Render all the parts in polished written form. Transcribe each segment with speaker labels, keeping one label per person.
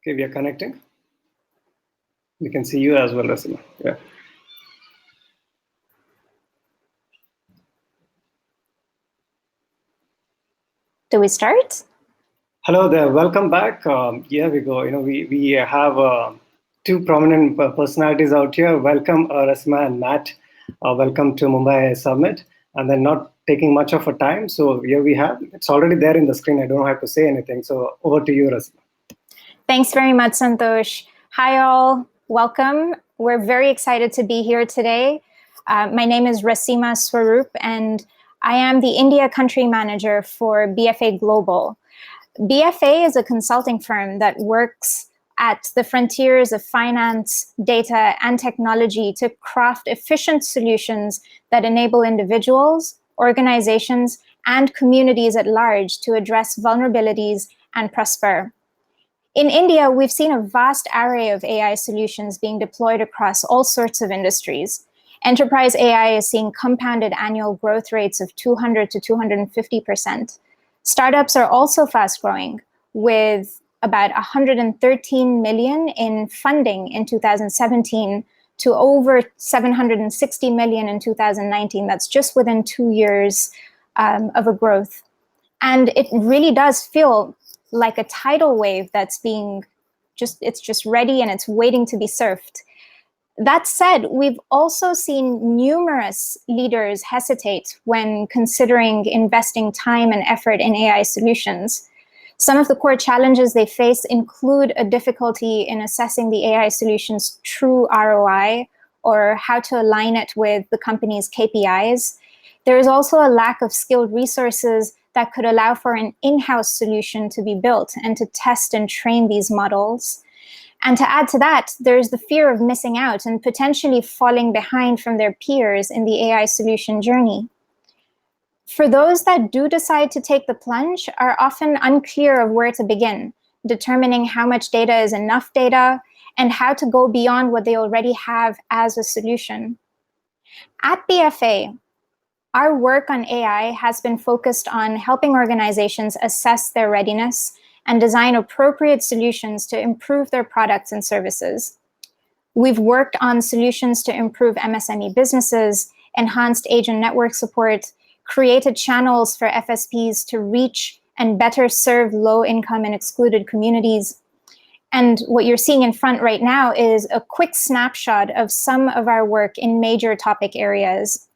Speaker 1: Okay, we are connecting. We can see you as well, Rasima. Yeah.
Speaker 2: Do we start?
Speaker 1: Hello there. Welcome back. Here we go. We have two prominent personalities out here. Welcome, Rasima and Matt. Welcome to Mumbai Summit. And then not taking much of a time. So here we have. It's already there in the screen. I don't have to say anything. So over to you, Rasima.
Speaker 2: Thanks very much, Santosh. Hi, all. Welcome. We're very excited to be here today. My name is Rasima Swaroop, and I am the India Country Manager for BFA Global. BFA is a consulting firm that works at the frontiers of finance, data, and technology to craft efficient solutions that enable individuals, organizations, and communities at large to address vulnerabilities and prosper. In India, we've seen a vast array of AI solutions being deployed across all sorts of industries. Enterprise AI is seeing compounded annual growth rates of 200 to 250%. Startups are also fast growing, with about 113 million in funding in 2017 to over 760 million in 2019. That's just within 2 years of a growth. And it really does feel like a tidal wave that's it's just ready and it's waiting to be surfed. That said, we've also seen numerous leaders hesitate when considering investing time and effort in AI solutions. Some of the core challenges they face include a difficulty in assessing the AI solution's true ROI or how to align it with the company's KPIs. There is also a lack of skilled resources that could allow for an in-house solution to be built and to test and train these models. And to add to that, there's the fear of missing out and potentially falling behind from their peers in the AI solution journey. For those that do decide to take the plunge are often unclear of where to begin, determining how much data is enough data and how to go beyond what they already have as a solution. At BFA, our work on AI has been focused on helping organizations assess their readiness and design appropriate solutions to improve their products and services. We've worked on solutions to improve MSME businesses, enhanced agent network support, created channels for FSPs to reach and better serve low-income and excluded communities. And what you're seeing in front right now is a quick snapshot of some of our work in major topic areas.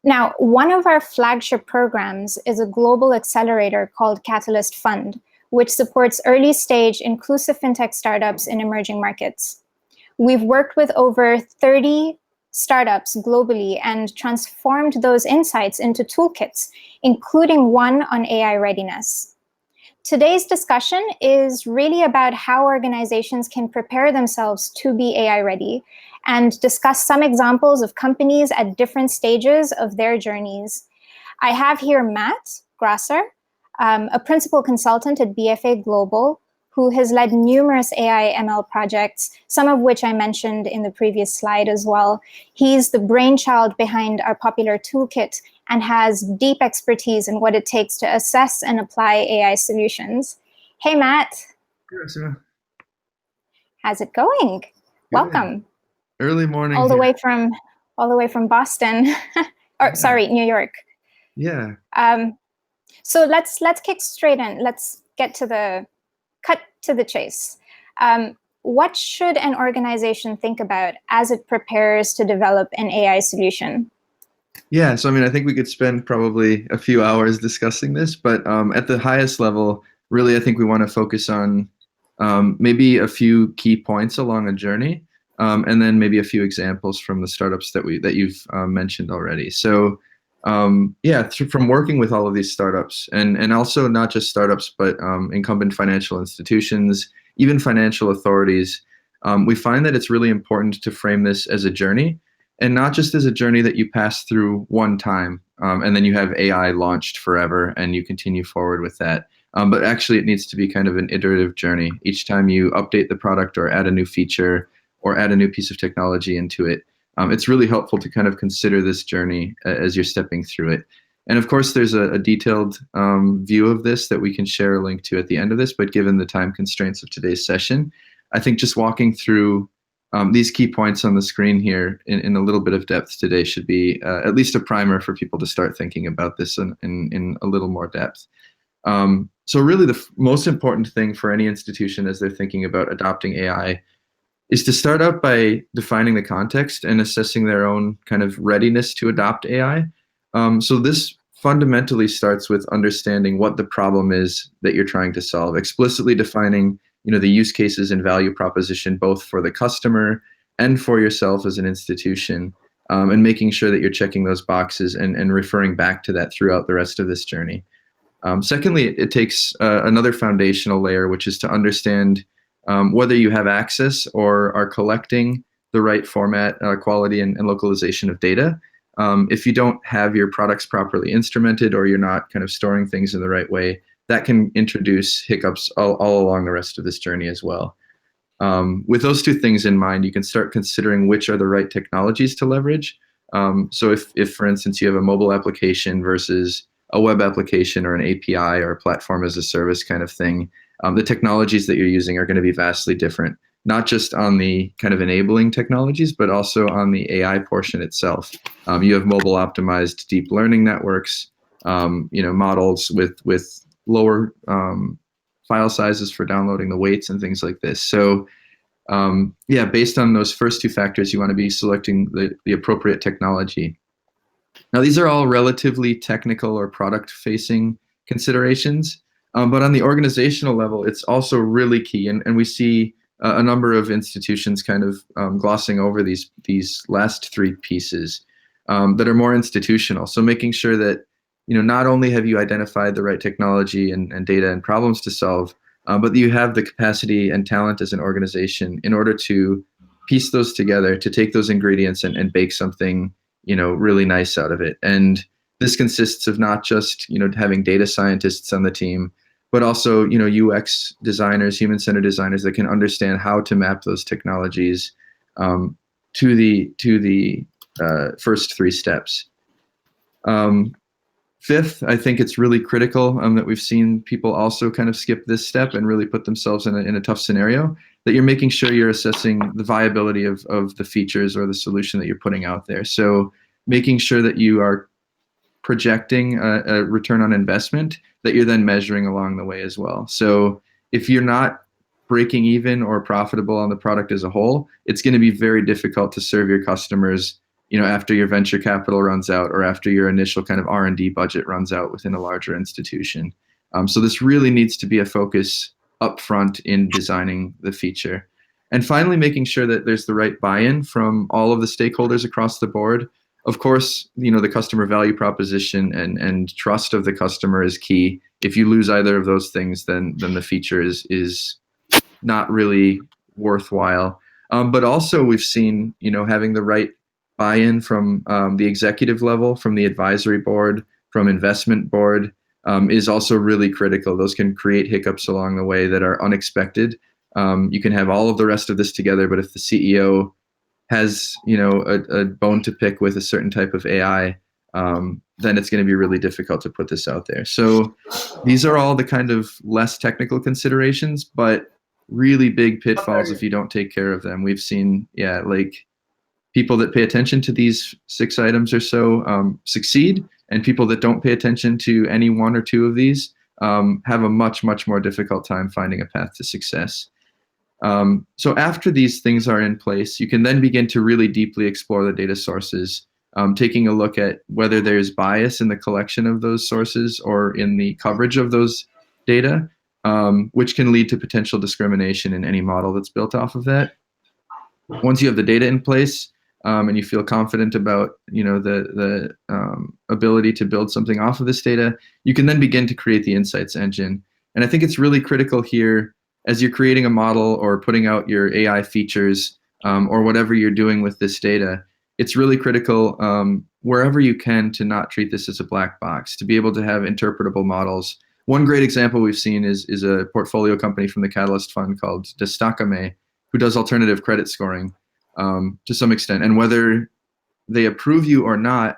Speaker 2: Now, one of our flagship programs is a global accelerator called Catalyst Fund, which supports early-stage inclusive fintech startups in emerging markets. We've worked with over 30 startups globally and transformed those insights into toolkits, including one on AI readiness. Today's discussion is really about how organizations can prepare themselves to be AI ready and discuss some examples of companies at different stages of their journeys. I have here Matt Grasser, a principal consultant at BFA Global, who has led numerous AI ML projects, some of which I mentioned in the previous slide as well. He's the brainchild behind our popular toolkit and has deep expertise in what it takes to assess and apply AI solutions. Hey, Matt.
Speaker 3: Yes, yeah.
Speaker 2: How's it going?
Speaker 3: Good.
Speaker 2: Welcome.
Speaker 3: Early morning.
Speaker 2: All the way from Boston, or sorry, New York.
Speaker 3: Yeah.
Speaker 2: So let's kick straight in. Let's cut to the chase. What should an organization think about as it prepares to develop an AI solution?
Speaker 3: Yeah, so I think we could spend probably a few hours discussing this, but at the highest level, really, I think we want to focus on maybe a few key points along a journey, and then maybe a few examples from the startups that you've mentioned already. So, from working with all of these startups, and also not just startups, but incumbent financial institutions, even financial authorities, we find that it's really important to frame this as a journey, and not just as a journey that you pass through one time, and then you have AI launched forever and you continue forward with that. But actually, it needs to be kind of an iterative journey. Each time you update the product or add a new feature or add a new piece of technology into it, it's really helpful to kind of consider this journey as you're stepping through it. And of course, there's a detailed view of this that we can share a link to at the end of this, but given the time constraints of today's session, I think just walking through these key points on the screen here in a little bit of depth today should be at least a primer for people to start thinking about this in a little more depth. So really the most important thing for any institution as they're thinking about adopting AI is to start out by defining the context and assessing their own kind of readiness to adopt AI. So this fundamentally starts with understanding what the problem is that you're trying to solve, explicitly defining the use cases and value proposition both for the customer and for yourself as an institution, and making sure that you're checking those boxes and referring back to that throughout the rest of this journey. Secondly, it takes another foundational layer, which is to understand whether you have access or are collecting the right format, quality, and localization of data. If you don't have your products properly instrumented or you're not kind of storing things in the right way, that can introduce hiccups all along the rest of this journey as well. With those two things in mind, you can start considering which are the right technologies to leverage. So if, for instance, you have a mobile application versus a web application or an API or a platform as a service kind of thing, the technologies that you're using are going to be vastly different, not just on the kind of enabling technologies, but also on the AI portion itself. You have mobile optimized deep learning networks, models with lower file sizes for downloading the weights and things like this. So based on those first two factors, you want to be selecting the appropriate technology. Now, these are all relatively technical or product-facing considerations, but on the organizational level, it's also really key. And we see a number of institutions kind of glossing over these last three pieces that are more institutional. So making sure that not only have you identified the right technology and data and problems to solve, but that you have the capacity and talent as an organization in order to piece those together, to take those ingredients and bake something really nice out of it. And this consists of not just having data scientists on the team, but also UX designers, human-centered designers that can understand how to map those technologies to the first three steps. Fifth, I think it's really critical that we've seen people also kind of skip this step and really put themselves in a tough scenario, that you're making sure you're assessing the viability of the features or the solution that you're putting out there. So making sure that you are projecting a return on investment that you're then measuring along the way as well. So if you're not breaking even or profitable on the product as a whole, it's going to be very difficult to serve your customers after your venture capital runs out or after your initial kind of R&D budget runs out within a larger institution. So this really needs to be a focus upfront in designing the feature. And finally, making sure that there's the right buy-in from all of the stakeholders across the board. Of course, the customer value proposition and trust of the customer is key. If you lose either of those things, then the feature is not really worthwhile. But also we've seen, having the right buy-in from the executive level, from the advisory board, from investment board is also really critical. Those can create hiccups along the way that are unexpected. You can have all of the rest of this together, but if the CEO has a bone to pick with a certain type of AI, then it's going to be really difficult to put this out there. So these are all the kind of less technical considerations, but really big pitfalls if you don't take care of them. We've seen, people that pay attention to these 6 items or so succeed, and people that don't pay attention to any one or two of these have a much, much more difficult time finding a path to success. So after these things are in place, you can then begin to really deeply explore the data sources, taking a look at whether there's bias in the collection of those sources or in the coverage of those data, which can lead to potential discrimination in any model that's built off of that. Once you have the data in place, and you feel confident about the ability to build something off of this data, you can then begin to create the insights engine. And I think it's really critical here, as you're creating a model or putting out your AI features or whatever you're doing with this data, it's really critical wherever you can to not treat this as a black box, to be able to have interpretable models. One great example we've seen is a portfolio company from the Catalyst Fund called Destacame, who does alternative credit scoring to some extent. And whether they approve you or not,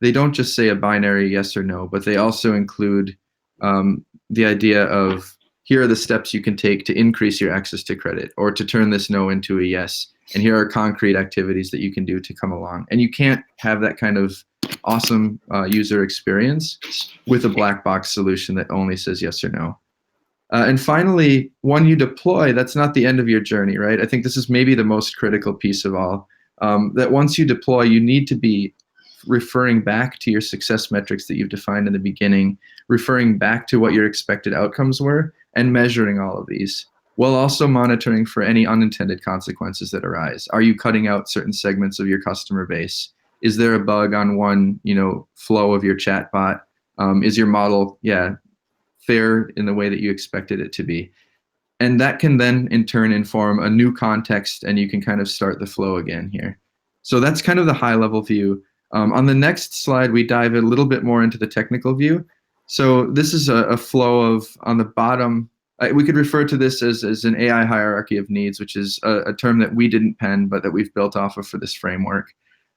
Speaker 3: they don't just say a binary yes or no, but they also include the idea of, here are the steps you can take to increase your access to credit or to turn this no into a yes. And here are concrete activities that you can do to come along. And you can't have that kind of awesome user experience with a black box solution that only says yes or no. And finally, when you deploy, that's not the end of your journey, right? I think this is maybe the most critical piece of all, that once you deploy, you need to be referring back to your success metrics that you've defined in the beginning, referring back to what your expected outcomes were, and measuring all of these, while also monitoring for any unintended consequences that arise. Are you cutting out certain segments of your customer base? Is there a bug on one, flow of your chatbot? Is your model, fair in the way that you expected it to be? And that can then in turn inform a new context, and you can kind of start the flow again here. So that's kind of the high level view. On the next slide, we dive a little bit more into the technical view. So this is a flow of, on the bottom, we could refer to this as an AI hierarchy of needs, which is a term that we didn't pen, but that we've built off of for this framework.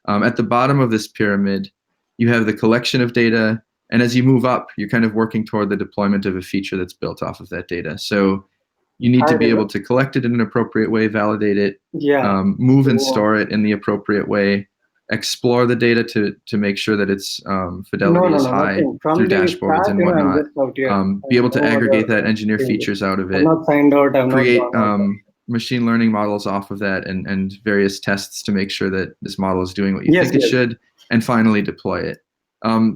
Speaker 3: At the bottom of this pyramid, you have the collection of data. And as you move up, you're kind of working toward the deployment of a feature that's built off of that data. So you need to be able to collect it in an appropriate way, validate it, move and store it in the appropriate way, explore the data to make sure that its fidelity is high through dashboards and whatnot, be able to aggregate that, engineer features out of it, create machine learning models off of that, and various tests to make sure that this model is doing what you think it should, and finally deploy it.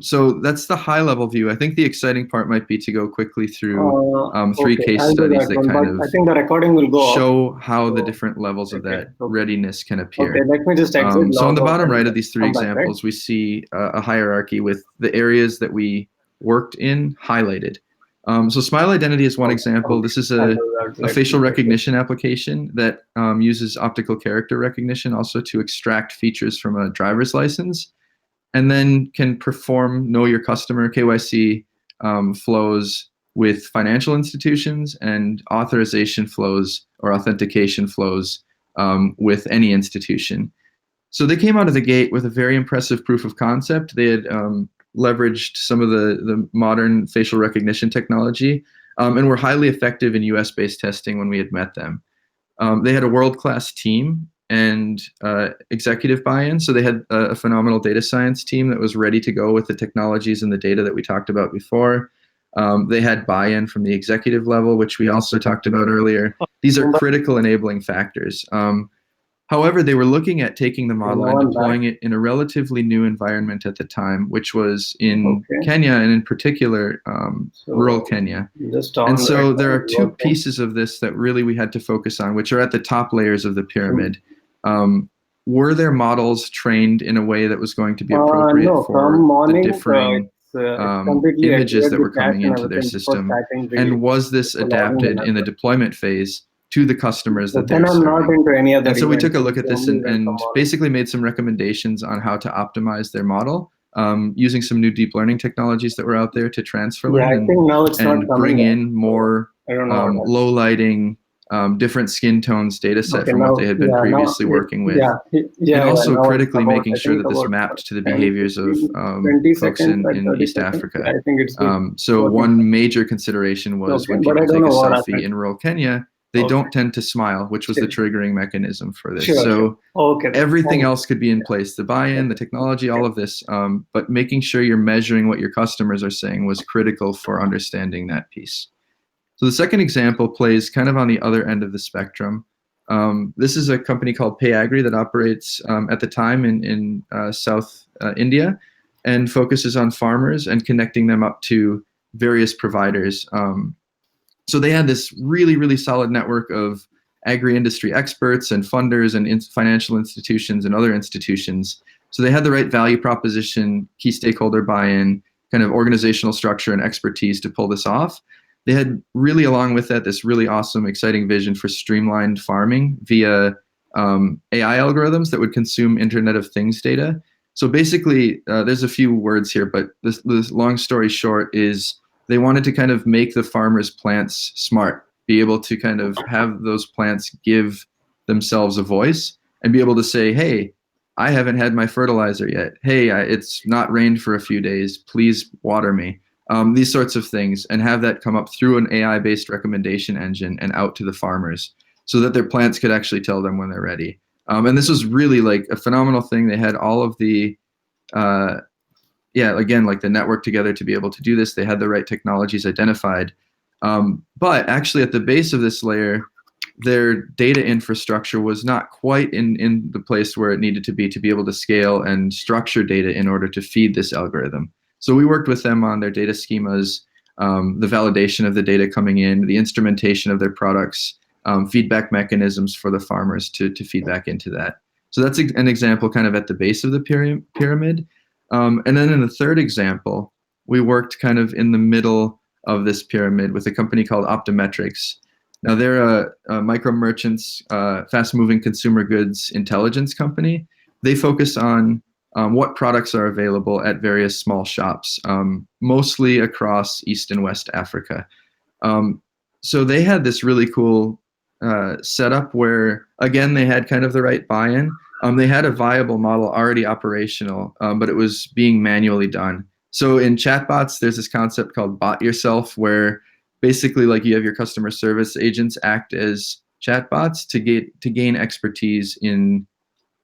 Speaker 3: So that's the high level view. I think the exciting part might be to go quickly through three case studies that kind of
Speaker 1: I think the recording will go
Speaker 3: show how the different levels of that readiness can appear.
Speaker 1: Okay, let me just exit.
Speaker 3: So on the bottom right of these three examples, we see a hierarchy with the areas that we worked in highlighted. So Smile Identity is one example. This is a facial recognition application that uses optical character recognition also to extract features from a driver's license, and then can perform Know Your Customer KYC flows with financial institutions and authorization flows or authentication flows with any institution. So they came out of the gate with a very impressive proof of concept. They had leveraged some of the modern facial recognition technology and were highly effective in US-based testing when we had met them. They had a world-class team and executive buy-in. So they had a phenomenal data science team that was ready to go with the technologies and the data that we talked about before. They had buy-in from the executive level, which we also talked about earlier. These are critical enabling factors. However, they were looking at taking the model and deploying it in a relatively new environment at the time, which was in Kenya, and in particular, rural Kenya. And so there are two pieces of this that really we had to focus on, which are at the top layers of the pyramid. Were their models trained in a way that was going to be appropriate for the differing images that were coming into their system? And was this adapted in the deployment phase to the customers that they're serving? And so we took a look at this and basically made some recommendations on how to optimize their model using some new deep learning technologies that were out there to transfer learn and bring in more low lighting, different skin tones data set from what they had been previously working with. And also critically making sure that this mapped to the behaviors of folks in East Africa. So one major consideration was when people take a selfie in rural Kenya, they don't tend to smile, which was the triggering mechanism for this. So everything else could be in place, the buy-in, the technology, all of this, but making sure you're measuring what your customers are saying was critical for understanding that piece. So the second example plays kind of on the other end of the spectrum. This is a company called payAgri that operates at the time in South India and focuses on farmers and connecting them up to various providers. So they had this really, really solid network of agri-industry experts and funders and financial institutions and other institutions. So they had the right value proposition, key stakeholder buy-in, kind of organizational structure and expertise to pull this off. They had really, along with that, this really awesome, exciting vision for streamlined farming via AI algorithms that would consume Internet of Things data. So basically, there's a few words here, but this long story short is they wanted to kind of make the farmers' plants smart, be able to kind of have those plants give themselves a voice and be able to say, hey, I haven't had my fertilizer yet. Hey, it's not rained for a few days. Please water me. These sorts of things, and have that come up through an AI-based recommendation engine and out to the farmers so that their plants could actually tell them when they're ready. And this was really like a phenomenal thing. They had all of the, again, like the network together to be able to do this. They had the right technologies identified. But actually at the base of this layer, their data infrastructure was not quite in the place where it needed to be able to scale and structure data in order to feed this algorithm. So we worked with them on their data schemas, the validation of the data coming in, the instrumentation of their products, feedback mechanisms for the farmers to feed back into that. So that's an example kind of at the base of the pyramid. And then in the third example, we worked kind of in the middle of this pyramid with a company called Optimetriks. Now they're a micro merchants, fast-moving consumer goods intelligence company. They focus on what products are available at various small shops, mostly across East and West Africa. So they had this really cool setup where, again, they had kind of the right buy-in. They had a viable model already operational, but it was being manually done. So in chatbots, there's this concept called bot yourself, where basically like you have your customer service agents act as chatbots to gain expertise in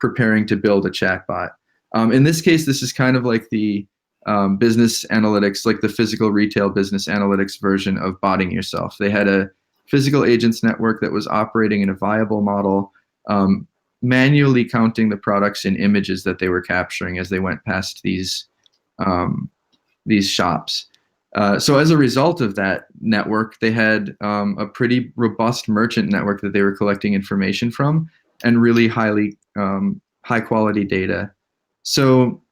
Speaker 3: preparing to build a chatbot. In this case, this is kind of like the business analytics, like the physical retail business analytics version of botting yourself. They had a physical agents network that was operating in a viable model, manually counting the products in images that they were capturing as they went past these shops. So as a result of that network, they had a pretty robust merchant network that they were collecting information from, and really high quality data. So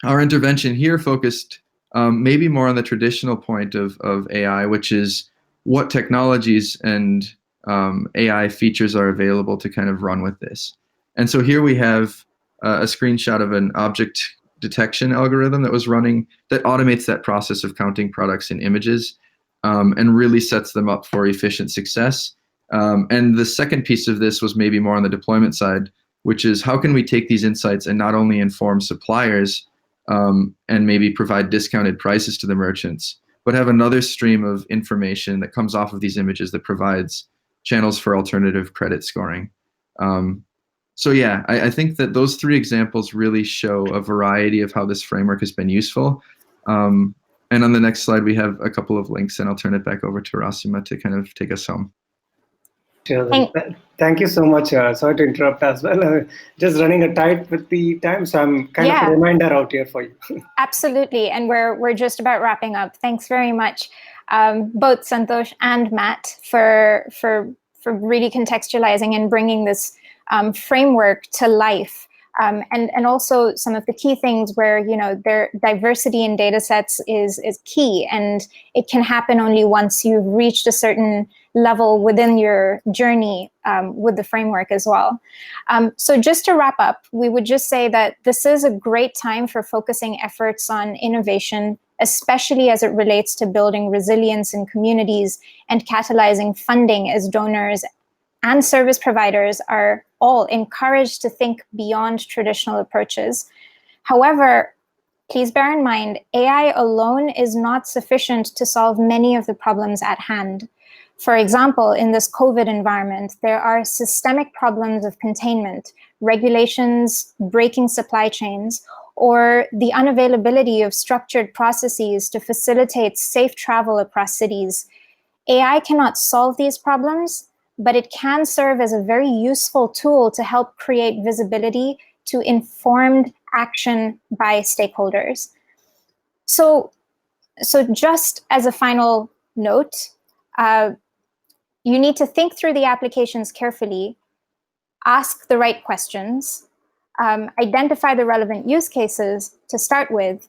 Speaker 3: our intervention here focused maybe more on the traditional point of AI, which is what technologies and AI features are available to kind of run with this. And so here we have a screenshot of an object detection algorithm that was running that automates that process of counting products in images, and really sets them up for efficient success. And the second piece of this was maybe more on the deployment side, which is how can we take these insights and not only inform suppliers and maybe provide discounted prices to the merchants, but have another stream of information that comes off of these images that provides channels for alternative credit scoring. So yeah, I think that those three examples really show a variety of how this framework has been useful. And on the next slide, we have a couple of links, and I'll turn it back over to Rasima to kind of take us home.
Speaker 1: Sure. Thank you so much. Sorry to interrupt as well. Just running a tight with the time, so I'm kind of a reminder out here for you.
Speaker 2: Absolutely, and we're just about wrapping up. Thanks very much, both Santosh and Matt, for really contextualizing and bringing this framework to life. And also some of the key things where, their diversity in data sets is key, and it can happen only once you've reached a certain level within your journey with the framework as well. So just to wrap up, we would just say that this is a great time for focusing efforts on innovation, especially as it relates to building resilience in communities and catalyzing funding, as donors and service providers are all encouraged to think beyond traditional approaches. However, please bear in mind, AI alone is not sufficient to solve many of the problems at hand. For example, in this COVID environment, there are systemic problems of containment, regulations, breaking supply chains, or the unavailability of structured processes to facilitate safe travel across cities. AI cannot solve these problems, but it can serve as a very useful tool to help create visibility to informed action by stakeholders. So just as a final note, you need to think through the applications carefully, ask the right questions, identify the relevant use cases to start with,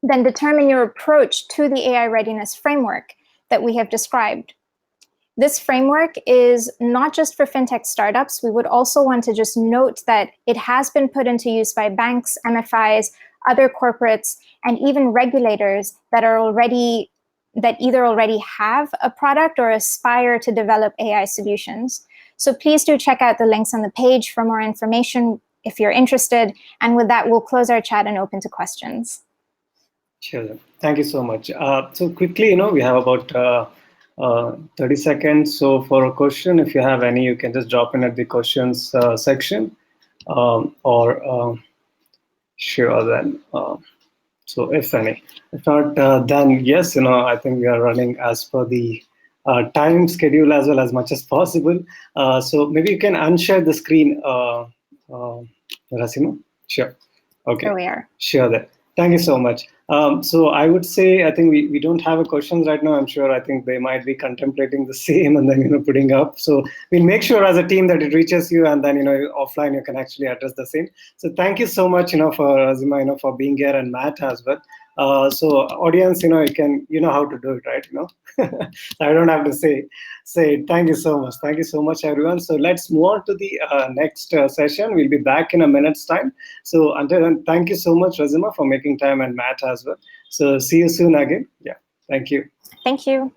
Speaker 2: then determine your approach to the AI readiness framework that we have described. This framework is not just for fintech startups. We would also want to just note that it has been put into use by banks, MFIs, other corporates, and even regulators that either already have a product or aspire to develop AI solutions. So please do check out the links on the page for more information if you're interested. And with that, we'll close our chat and open to questions.
Speaker 1: Sure. Thank you so much. So quickly, we have about 30 seconds. So for a question, if you have any, you can just drop in at the questions section, sure then. So if any, if not, then yes, I think we are running as per the time schedule as well as much as possible. So maybe you can unshare the screen, Rasima. Sure. Okay.
Speaker 2: Here we are.
Speaker 1: Sure. Then. Thank you so much. So I would say, I think we don't have a questions right now. I'm sure I think they might be contemplating the same and then, putting up. So we'll make sure as a team that it reaches you, and then, offline you can actually address the same. So thank you so much, for Razima, for being here, and Matt as well. So audience, you can, how to do it, right? I don't have to say it. Thank you so much. Thank you so much, everyone. So let's move on to the next session. We'll be back in a minute's time. So until then, thank you so much, Razima, for making time, and Matt as well. So see you soon again. Yeah. Thank you.
Speaker 2: Thank you.